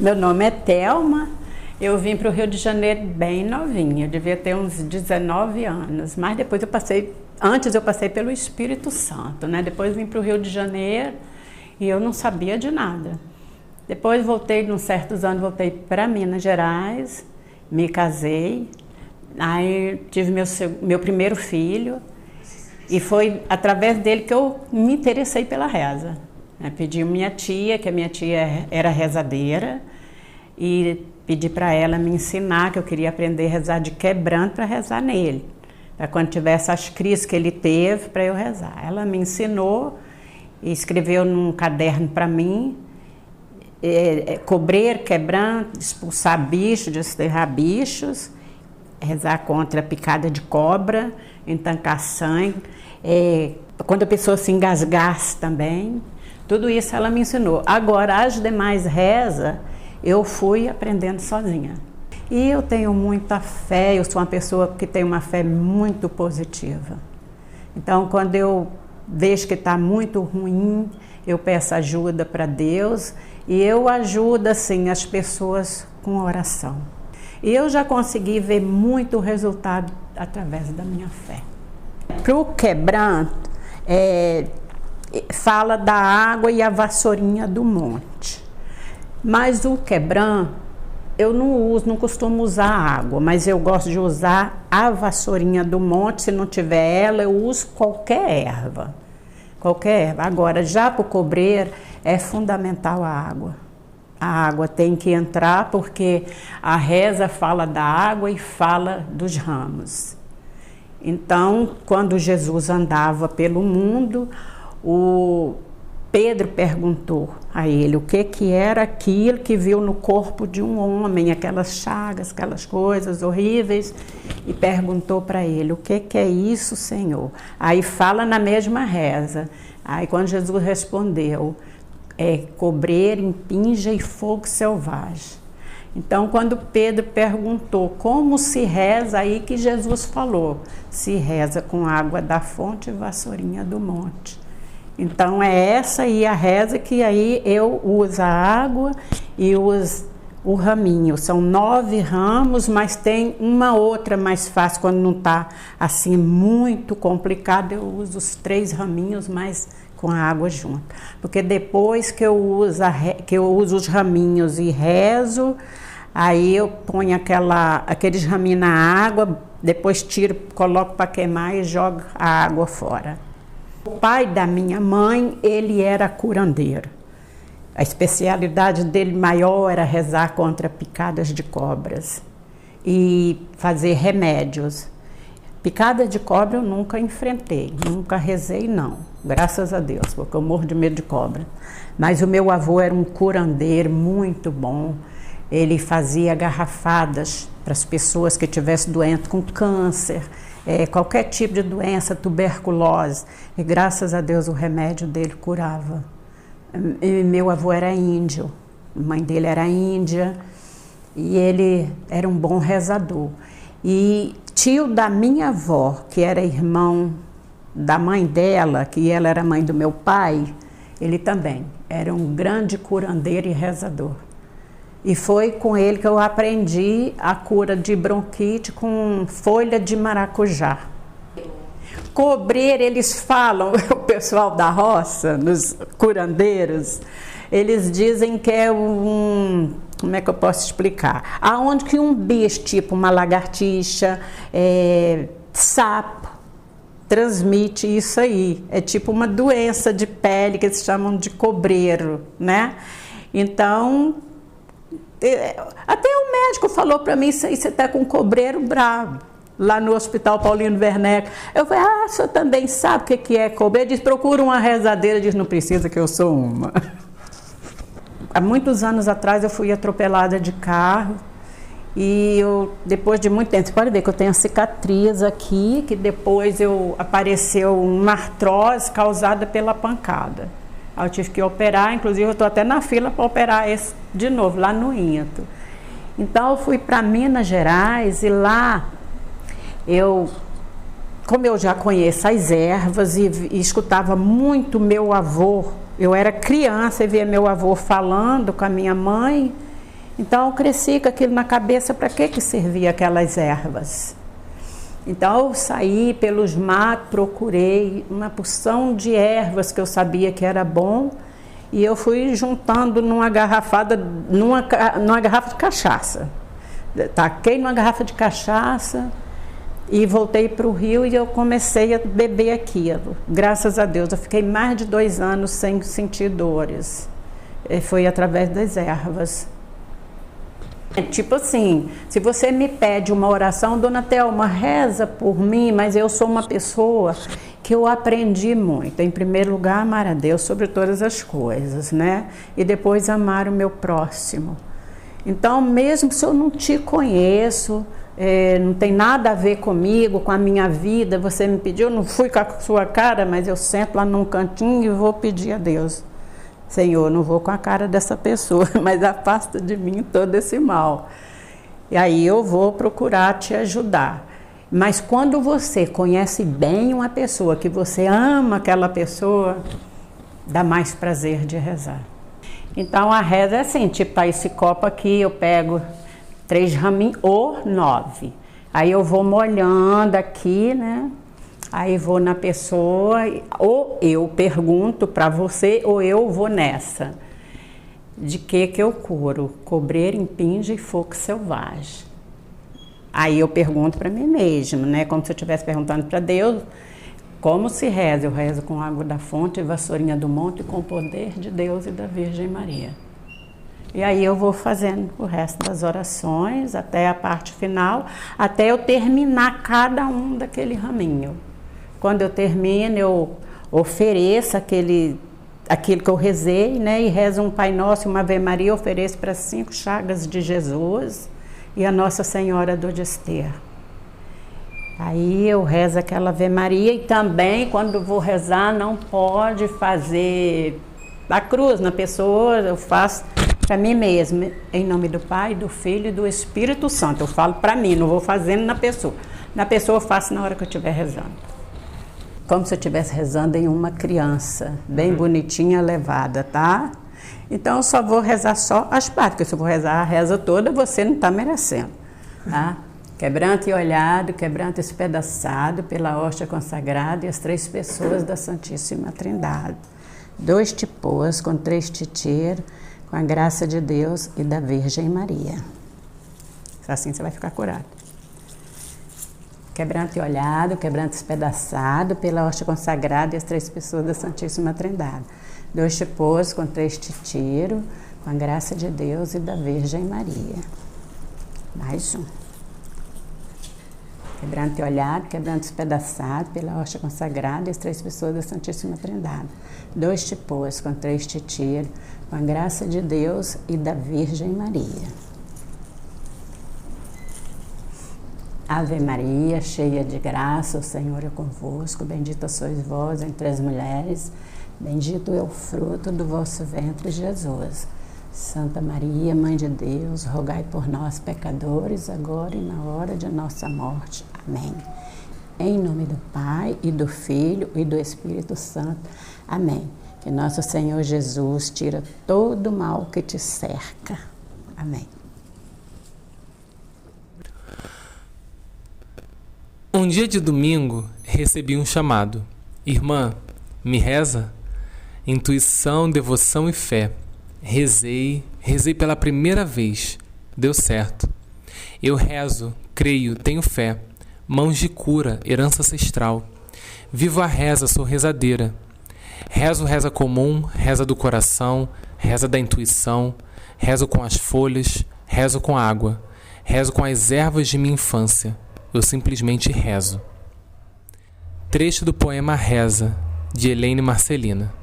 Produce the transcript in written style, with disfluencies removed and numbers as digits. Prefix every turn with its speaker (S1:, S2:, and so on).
S1: Meu nome é Thelma, eu vim para o Rio de Janeiro bem novinha, eu devia ter uns 19 anos, mas depois antes eu passei pelo Espírito Santo, né? Depois vim para o Rio de Janeiro e eu não sabia de nada. Depois voltei, uns certos anos, voltei para Minas Gerais, me casei, aí tive meu primeiro filho e foi através dele que eu me interessei pela reza. Pedi minha tia, que a minha tia era rezadeira, e pedi para ela me ensinar, que eu queria aprender a rezar de quebranto para rezar nele, para quando tivesse as crises que ele teve, para eu rezar. Ela me ensinou e escreveu num caderno para mim, cobrir, quebranto, expulsar bichos, desterrar bichos, rezar contra a picada de cobra, entancar sangue, quando a pessoa se engasgasse também. Tudo isso ela me ensinou. Agora, as demais rezas, eu fui aprendendo sozinha. E eu tenho muita fé, eu sou uma pessoa que tem uma fé muito positiva. Então, quando eu vejo que está muito ruim, eu peço ajuda para Deus e eu ajudo, assim, as pessoas com oração. E eu já consegui ver muito resultado através da minha fé. Para o quebranto, fala da água e a vassourinha do monte. Mas o quebranto, eu não costumo usar água, mas eu gosto de usar a vassourinha do monte. Se não tiver ela, eu uso qualquer erva. Qualquer erva. Agora, já para o cobrir, é fundamental a água. A água tem que entrar, porque a reza fala da água e fala dos ramos. Então, quando Jesus andava pelo mundo, o Pedro perguntou a ele o que era aquilo que viu no corpo de um homem, aquelas chagas, aquelas coisas horríveis, e perguntou para ele, o que é isso, Senhor? Aí fala na mesma reza. Aí quando Jesus respondeu, cobreira, impinja e fogo selvagem. Então, quando Pedro perguntou como se reza, aí que Jesus falou, se reza com água da fonte e vassourinha do monte. Então, é essa aí a reza que aí eu uso a água e uso o raminho. São 9 ramos, mas tem uma outra mais fácil, quando não está assim muito complicado, eu uso os 3 raminhos, mas com a água junto. Porque depois que eu uso os raminhos e rezo, aí eu ponho aqueles raminhos na água, depois tiro, coloco para queimar e jogo a água fora. O pai da minha mãe, ele era curandeiro. A especialidade dele maior era rezar contra picadas de cobras e fazer remédios. Picada de cobra eu nunca enfrentei, nunca rezei não, graças a Deus, porque eu morro de medo de cobra. Mas o meu avô era um curandeiro muito bom. Ele fazia garrafadas para as pessoas que estivessem doentes com câncer, qualquer tipo de doença, tuberculose. E graças a Deus o remédio dele curava. E meu avô era índio, a mãe dele era índia, e ele era um bom rezador. E tio da minha avó, que era irmão da mãe dela, que ela era mãe do meu pai, ele também era um grande curandeiro e rezador. E foi com ele que eu aprendi a cura de bronquite com folha de maracujá. Cobrir, eles falam, o pessoal da roça, nos curandeiros, eles dizem que é como é que eu posso explicar? Aonde que um bicho, tipo uma lagartixa, sapo, transmite isso aí. É tipo uma doença de pele que eles chamam de cobreiro, né? Então, até o médico falou para mim, isso aí você está com um cobreiro bravo, lá no Hospital Paulino Werneck. Eu falei, o senhor também sabe o que é cobreiro? Ele diz, procura uma rezadeira. Diz, não precisa que eu sou uma. Há muitos anos atrás eu fui atropelada de carro e depois de muito tempo, você pode ver que eu tenho a cicatriz aqui, que depois apareceu uma artrose causada pela pancada. Aí eu tive que operar, inclusive eu estou até na fila para operar esse de novo, lá no INTO. Então eu fui para Minas Gerais e lá como eu já conheço as ervas e escutava muito meu avô, eu era criança e via meu avô falando com a minha mãe, Então eu cresci com aquilo na cabeça, para que servia aquelas ervas? Então eu saí pelos matos, procurei uma porção de ervas que eu sabia que era bom, e eu fui juntando numa garrafa de cachaça. Taquei numa garrafa de cachaça e voltei para o Rio e eu comecei a beber aquilo. Graças a Deus, eu fiquei mais de 2 anos sem sentir dores. E foi através das ervas. Tipo assim, se você me pede uma oração, Dona Thelma, reza por mim, mas eu sou uma pessoa que eu aprendi muito. Em primeiro lugar, amar a Deus sobre todas as coisas, né? E depois amar o meu próximo. Então, mesmo se eu não te conheço, não tem nada a ver comigo, com a minha vida, você me pediu, eu não fui com a sua cara, mas eu sento lá num cantinho e vou pedir a Deus. Senhor, não vou com a cara dessa pessoa, mas afasta de mim todo esse mal. E aí eu vou procurar te ajudar. Mas quando você conhece bem uma pessoa, que você ama aquela pessoa, dá mais prazer de rezar. Então a reza é assim, tipo, esse copo aqui eu pego 3 raminhos ou 9. Aí eu vou molhando aqui, né? Aí vou na pessoa, ou eu pergunto para você, ou eu vou nessa. De que eu curo? Cobreira, impinja e fogo selvagem. Aí eu pergunto para mim mesma, né? Como se eu estivesse perguntando para Deus. Como se reza? Eu rezo com água da fonte, vassourinha do monte, com o poder de Deus e da Virgem Maria. E aí eu vou fazendo o resto das orações, até a parte final, até eu terminar cada um daquele raminho. Quando eu termino, eu ofereço aquilo que eu rezei, né? E rezo um Pai Nosso e uma Ave Maria, ofereço para 5 chagas de Jesus e a Nossa Senhora do Desterro. Aí eu rezo aquela Ave Maria e também, quando vou rezar, não pode fazer a cruz na pessoa, eu faço para mim mesma, em nome do Pai, do Filho e do Espírito Santo. Eu falo para mim, não vou fazendo na pessoa. Na pessoa eu faço na hora que eu estiver rezando. Como se eu estivesse rezando em uma criança, bem bonitinha, levada, tá? Então eu só vou rezar só as partes, porque se eu vou rezar a reza toda, você não está merecendo, tá? Quebranto e olhado, quebranto espedaçado pela hóstia consagrada e as 3 pessoas da Santíssima Trindade. 2 tipoas com 3 titeiros, com a graça de Deus e da Virgem Maria. Assim você vai ficar curado. Quebranto e olhado, quebranto espedaçado pela hóstia consagrada e as 3 pessoas da Santíssima Trindade. 2 tipoas com 3 titeiros, com a graça de Deus e da Virgem Maria. Mais um. Quebranto e olhado, quebranto espedaçado pela hóstia consagrada e as 3 pessoas da Santíssima Trindade. 2 tipoas com 3 titeiros, com a graça de Deus e da Virgem Maria. Ave Maria, cheia de graça, o Senhor é convosco, bendita sois vós entre as mulheres, bendito é o fruto do vosso ventre, Jesus. Santa Maria, Mãe de Deus, rogai por nós, pecadores, agora e na hora de nossa morte. Amém. Em nome do Pai, e do Filho, e do Espírito Santo. Amém. Que nosso Senhor Jesus tira todo o mal que te cerca. Amém.
S2: Um dia de domingo, recebi um chamado. Irmã, me reza? Intuição, devoção e fé. Rezei pela primeira vez. Deu certo. Eu rezo, creio, tenho fé. Mãos de cura, herança ancestral. Vivo a reza, sou rezadeira. Rezo reza comum, reza do coração, reza da intuição. Rezo com as folhas, rezo com a água. Rezo com as ervas de minha infância. Eu simplesmente rezo. Trecho do poema Reza, de Helene Marcelina.